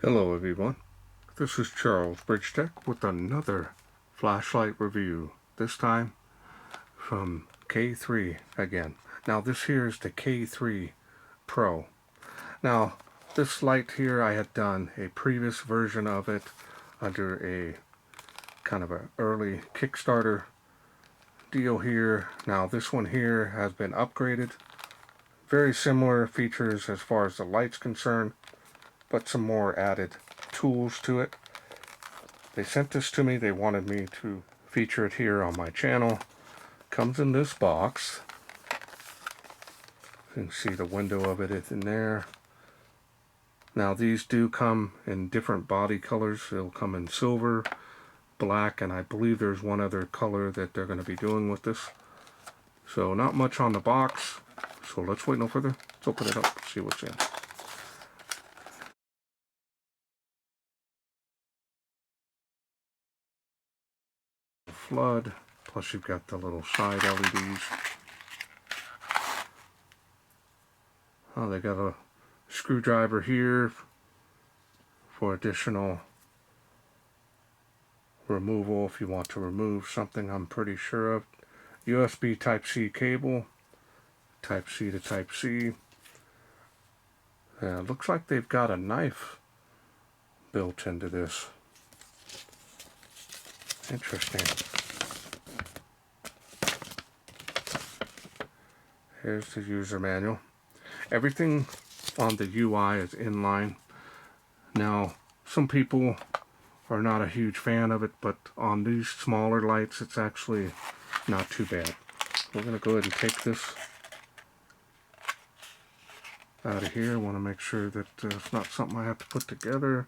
Hello everyone, this is Charles BridgTec with another flashlight review, this time from K3 again. Now this here is the K3 Pro. Now this light here, I had done a previous version of it under a kind of an early Kickstarter deal here. Now this one here has been upgraded. Very similar features as far as the light's concerned, but some more added tools to it. They sent this to me. They wanted me to feature it here on my channel. Comes in this box. You can see the window of it is in there. Now these do come in different body colors. They'll come in silver, black, and I believe there's one other color that they're going to be doing with this. So not much on the box. So let's wait no further. Let's open it up, see what's in. Flood, plus you've got the little side LEDs. Oh, they got a screwdriver here for additional removal if you want to remove something, I'm pretty sure of. USB Type-C cable, Type-C to Type-C. Looks like they've got a knife built into this. Interesting. Here's the user manual. Everything on the UI is inline. Now, some people are not a huge fan of it, but on these smaller lights, it's actually not too bad. We're going to go ahead and take this out of here. I want to make sure that it's not something I have to put together.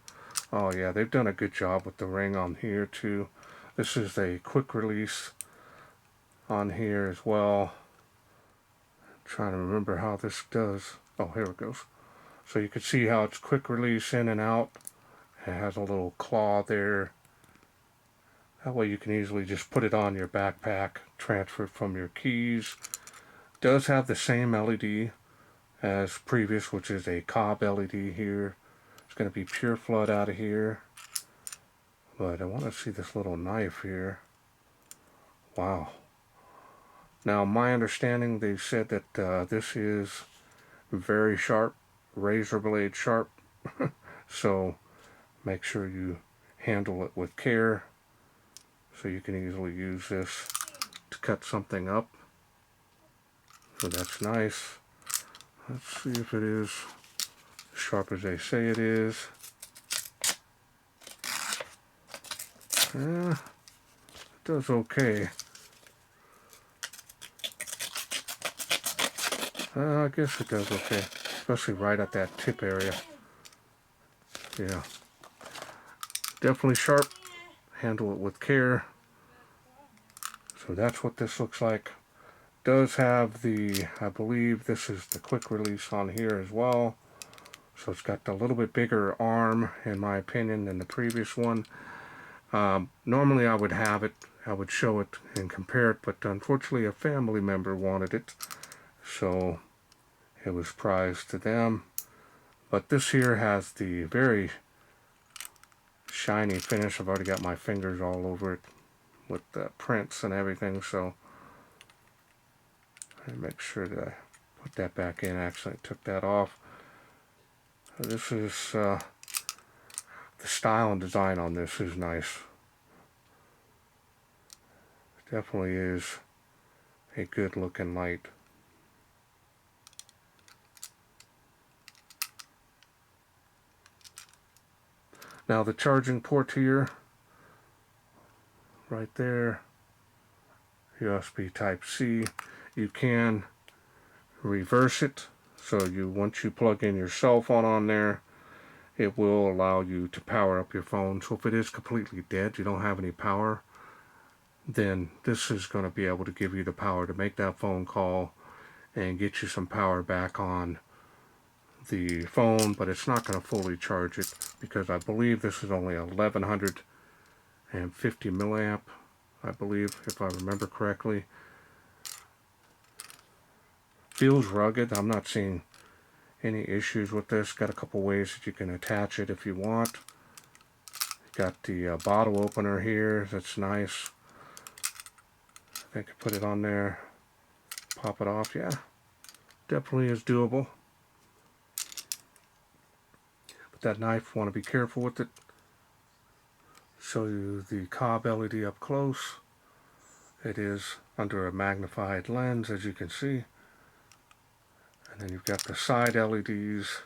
Oh yeah, they've done a good job with the ring on here too. This is a quick release on here as well. I'm trying to remember how this does. Oh, here it goes. So you can see how it's quick release in and out. It has a little claw there. That way you can easily just put it on your backpack, transfer it from your keys. It does have the same LED as previous, which is a cob LED here. It's going to be pure flood out of here. But I want to see this little knife here. Wow. Now, my understanding, they said that this is very sharp, razor blade sharp. So make sure you handle it with care. So you can easily use this to cut something up. So that's nice. Let's see if it is as sharp as they say it is. It does okay. I guess it does okay, especially right at that tip area. Yeah, definitely sharp. Handle it with care. So that's what this looks like. Does have the, I believe this is the quick release on here as well. So it's got a little bit bigger arm, in my opinion, than the previous one. Normally I would have it, I would show it and compare it, but unfortunately a family member wanted it, so it was prized to them. But this here has the very shiny finish. I've already got my fingers all over it with the prints and everything, so I make sure that I put that back in. Actually, I took that off. This is the style and design on this is nice. It definitely is a good looking light. Now the charging port here, right there, USB Type-C. You can reverse it, so once you plug in your cell phone on there, it will allow you to power up your phone. So if it is completely dead, you don't have any power, then this is going to be able to give you the power to make that phone call and get you some power back on the phone, but it's not going to fully charge it because I believe this is only 1150 milliamp, I believe, if I remember correctly. Feels rugged. I'm not seeing any issues with this. Got a couple ways that you can attach it if you want. Got the bottle opener here, that's nice. I think I put it on there, pop it off. Yeah, definitely is doable. But that knife, want to be careful with it. Show you the cob LED up close. It is under a magnified lens, as you can see. And then you've got the side LEDs,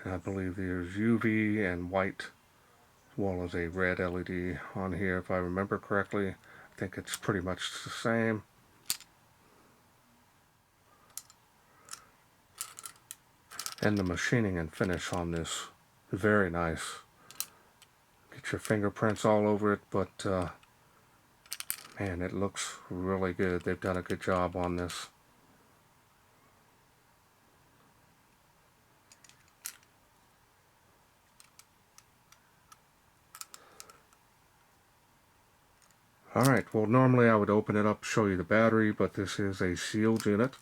and I believe there's UV and white, as well as a red LED on here, if I remember correctly. I think it's pretty much the same. And the machining and finish on this is very nice. Get your fingerprints all over it, but man, it looks really good. They've done a good job on this. Alright, well normally I would open it up, show you the battery, but this is a sealed unit.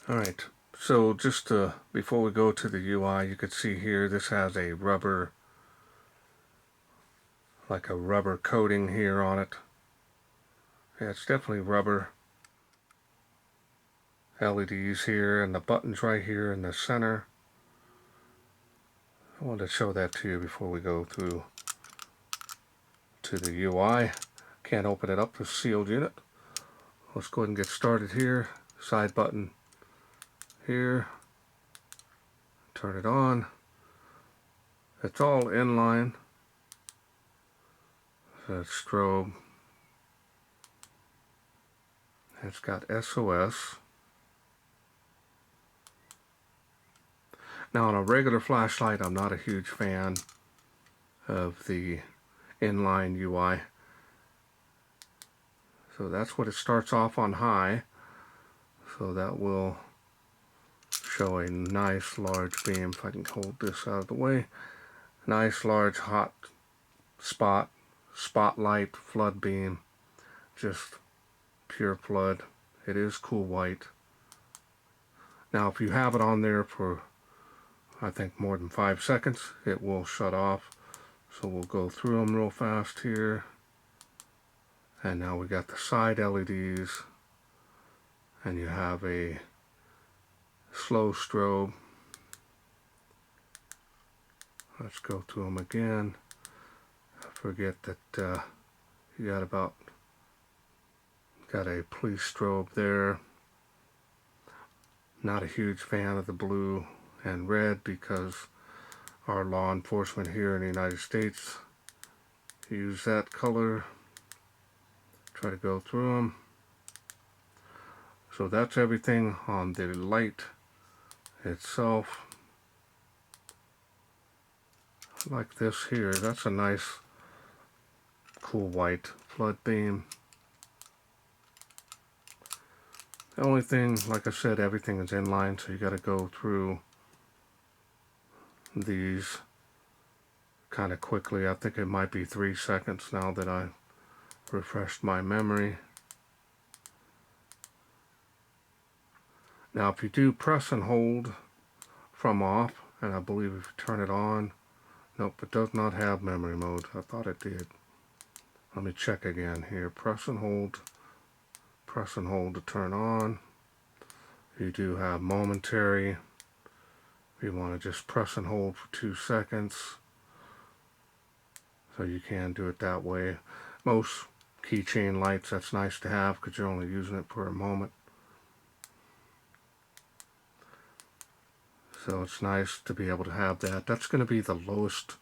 Alright, so just before we go to the UI, you can see here this has a rubber, like a rubber coating here on it. Yeah, it's definitely rubber. LEDs here and the buttons right here in the center. I wanted to show that to you before we go through to the UI. Can't open it up, the sealed unit. Let's go ahead and get started here. Side button here. Turn it on. It's all inline. That's strobe. It's got SOS. Now on a regular flashlight, I'm not a huge fan of the inline UI. So that's what it starts off on high. So that will show a nice large beam. If I can hold this out of the way. Nice large hot spotlight flood beam. Just pure flood. It is cool white. Now if you have it on there for I think more than 5 seconds, it will shut off. So we'll go through them real fast here. And now we got the side LEDs, and you have a slow strobe. Let's go through them again. I forget that you got a police strobe there. Not a huge fan of the blue and red because our law enforcement here in the United States use that color. Try to go through them. So that's everything on the light itself. Like this here, that's a nice cool white flood beam. The only thing, like I said, everything is inline, so you got to go through these kind of quickly. I think it might be 3 seconds now that I refreshed my memory. Now if you do press and hold from off, and I believe if you turn it on, nope, it does not have memory mode. I thought it did. Let me check again here. Press and hold to turn on. You do have momentary. You want to just press and hold for 2 seconds. So you can do it that way. Most keychain lights, that's nice to have because you're only using it for a moment. So it's nice to be able to have that. That's going to be the lowest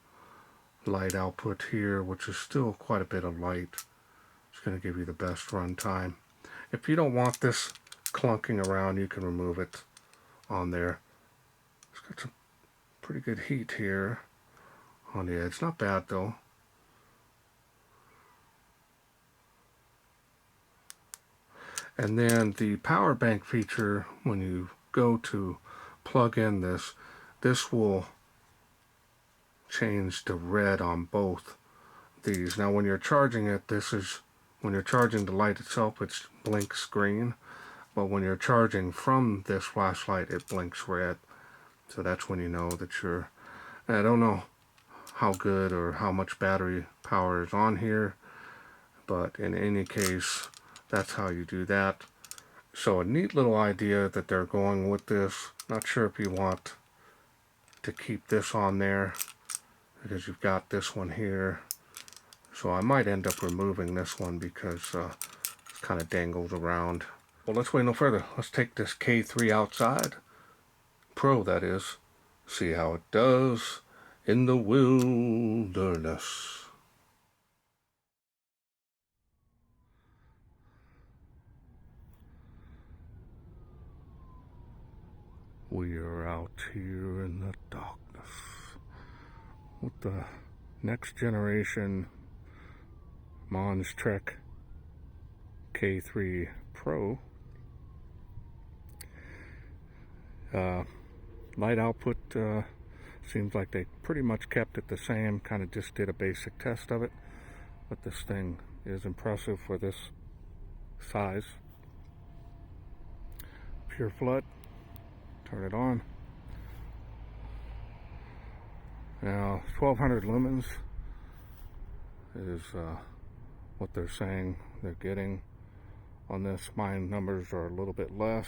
light output here, which is still quite a bit of light. It's going to give you the best run time. If you don't want this clunking around, you can remove it on there. It's got some pretty good heat here on the edge. Not bad though. And then the power bank feature, when you go to plug in this will change to red on both these. Now when you're charging it, when you're charging the light itself, it's blinks green. But when you're charging from this flashlight, it blinks red. So that's when you know that you're, I don't know how good or how much battery power is on here, but in any case, that's how you do that. So a neat little idea that they're going with this. Not sure if you want to keep this on there, because you've got this one here. So I might end up removing this one because it's kind of dangles around. Well, let's wait no further. Let's take this K3 outside, Pro that is, see how it does in the wilderness. We are out here in the darkness with the next generation MonsTrek K3 Pro. Light output seems like they pretty much kept it the same, kind of just did a basic test of it, but this thing is impressive for this size. Pure flood, turn it on. Now 1200 lumens is what they're saying they're getting on this. My numbers are a little bit less,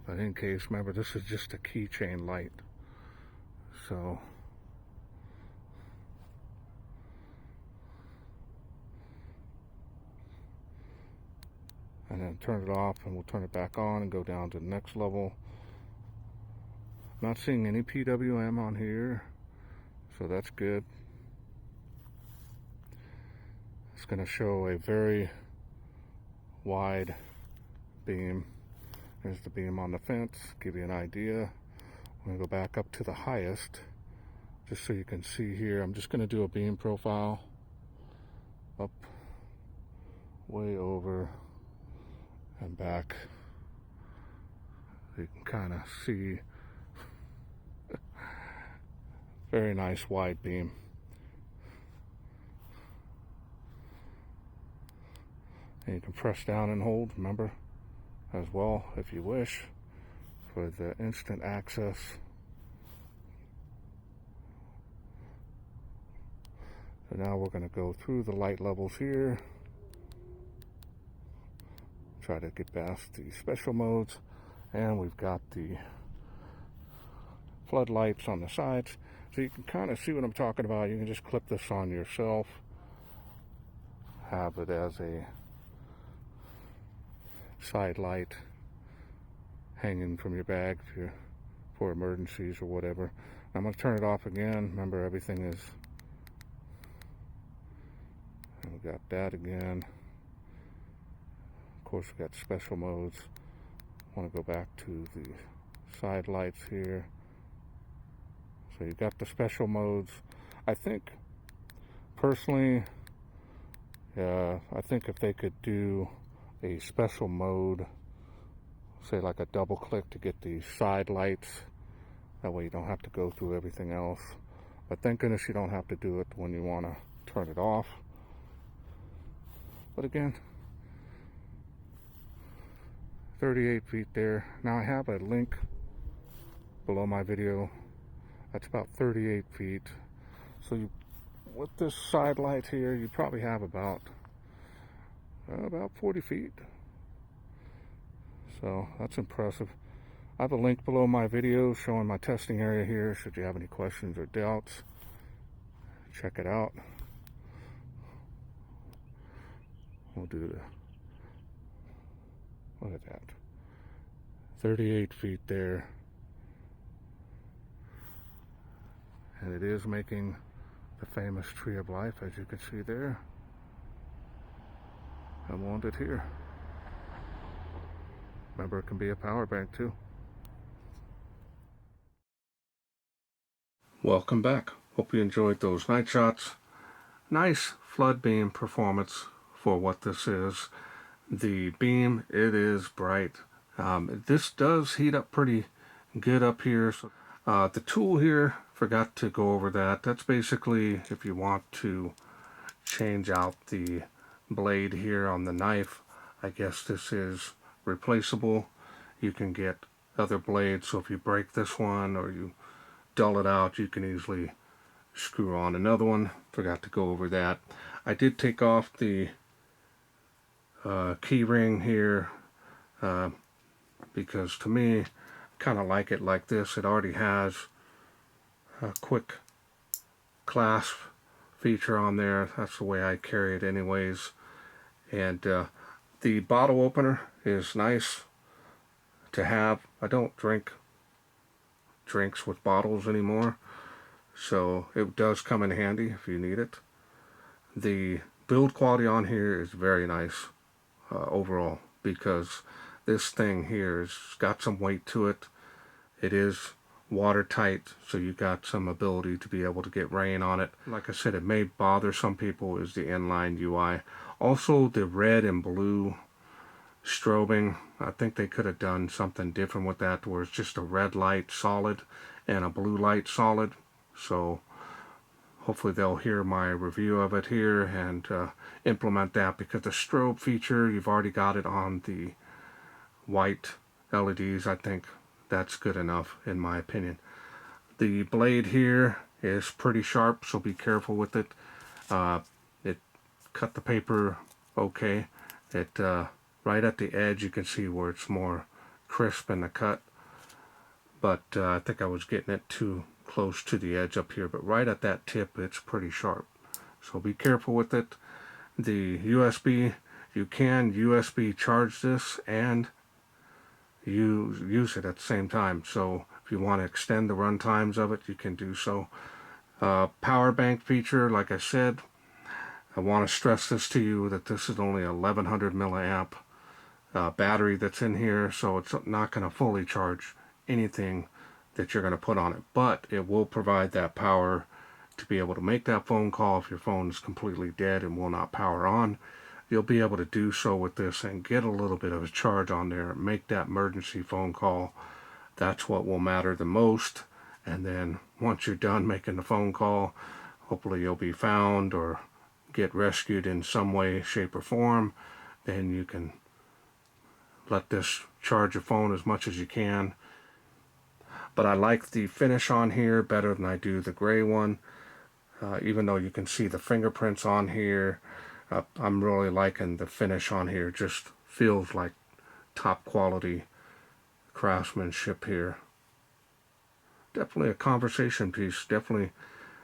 but in case, remember, this is just a keychain light, so and then turn it off, and we'll turn it back on and go down to the next level. Not seeing any PWM on here, so that's good. It's going to show a very wide beam. There's the beam on the fence, give you an idea. I'm going to go back up to the highest, just so you can see here. I'm just going to do a beam profile up, way over, and back. You can kind of see. Very nice wide beam. And you can press down and hold, remember, as well, if you wish, for the instant access. So now we're going to go through the light levels here. Try to get past the special modes. And we've got the floodlights on the sides. So you can kind of see what I'm talking about. You can just clip this on yourself. Have it as a side light hanging from your bag for emergencies or whatever. I'm going to turn it off again. Remember, everything is, and we got that again. Of course, we got special modes. I want to go back to the side lights here. So you got the special modes. I think, personally, I think if they could do a special mode, say like a double click to get the side lights, that way you don't have to go through everything else. But thank goodness you don't have to do it when you want to turn it off. But again, 38 feet there. Now I have a link below my video. That's about 38 feet. So you, with this side light here, you probably have about 40 feet. So that's impressive. I have a link below my video showing my testing area here. Should you have any questions or doubts, check it out. We'll do the, look at that, 38 feet there. And it is making the famous tree of life, as you can see there. I want it here. Remember, it can be a power bank too. Welcome back. Hope you enjoyed those night shots. Nice flood beam performance for what this is. The beam, it is bright. This does heat up pretty good up here. So, the tool here, forgot to go over that. That's basically if you want to change out the blade here on the knife. I guess this is replaceable. You can get other blades, so if you break this one or you dull it out, you can easily screw on another one. Forgot to go over that. I did take off the key ring here because to me, I kind of like it like this. It already has a quick clasp feature on there. That's the way I carry it anyways. And the bottle opener is nice to have. I don't drink drinks with bottles anymore, so it does come in handy if you need it. The build quality on here is very nice overall, because this thing here has got some weight to it. It is watertight, so you got some ability to be able to get rain on it. Like I said, it may bother some people is the inline UI. Also, the red and blue strobing, I think they could have done something different with that, where it's just a red light solid and a blue light solid. So hopefully they'll hear my review of it here and implement that, because the strobe feature, you've already got it on the white LEDs. I think that's good enough in my opinion. The blade here is pretty sharp, so be careful with it. It cut the paper okay. It right at the edge you can see where it's more crisp in the cut, but I think I was getting it too close to the edge up here, but right at that tip it's pretty sharp, so be careful with it. The USB, you can USB charge this and use it at the same time, so if you want to extend the run times of it, you can do so. Power bank feature, like I said, I want to stress this to you that this is only 1100 milliamp battery that's in here, so it's not going to fully charge anything that you're going to put on it, but it will provide that power to be able to make that phone call. If your phone is completely dead and will not power on, you'll be able to do so with this and get a little bit of a charge on there and make that emergency phone call. That's what will matter the most. And then once you're done making the phone call, hopefully you'll be found or get rescued in some way, shape, or form. Then you can let this charge your phone as much as you can. But I like the finish on here better than I do the gray one. Even though you can see the fingerprints on here, I'm really liking the finish on here. Just feels like top quality craftsmanship here. Definitely a conversation piece. Definitely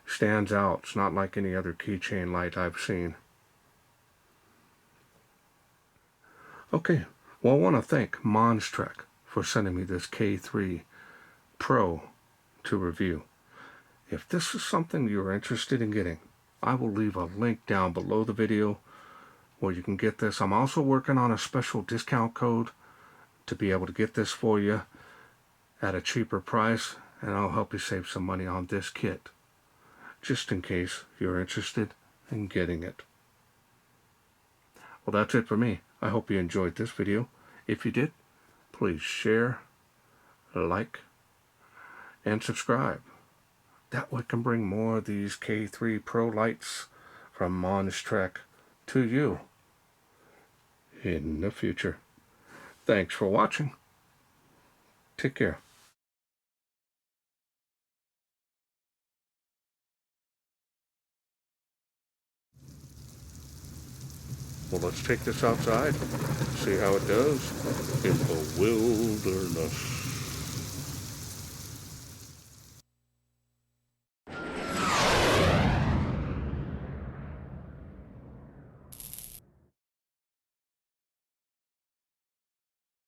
stands out. It's not like any other keychain light I've seen. Okay, well, I want to thank MonsTrek for sending me this K3 Pro to review. If this is something you're interested in getting, I will leave a link down below the video where you can get this. I'm also working on a special discount code to be able to get this for you at a cheaper price, and I'll help you save some money on this kit, just in case you're interested in getting it. Well, that's it for me. I hope you enjoyed this video. If you did, please share, like, and subscribe. That way I can bring more of these K3 Pro lights from MonsTrek to you in the future. Thanks for watching. Take care. Well, let's take this outside, see how it does in the wilderness.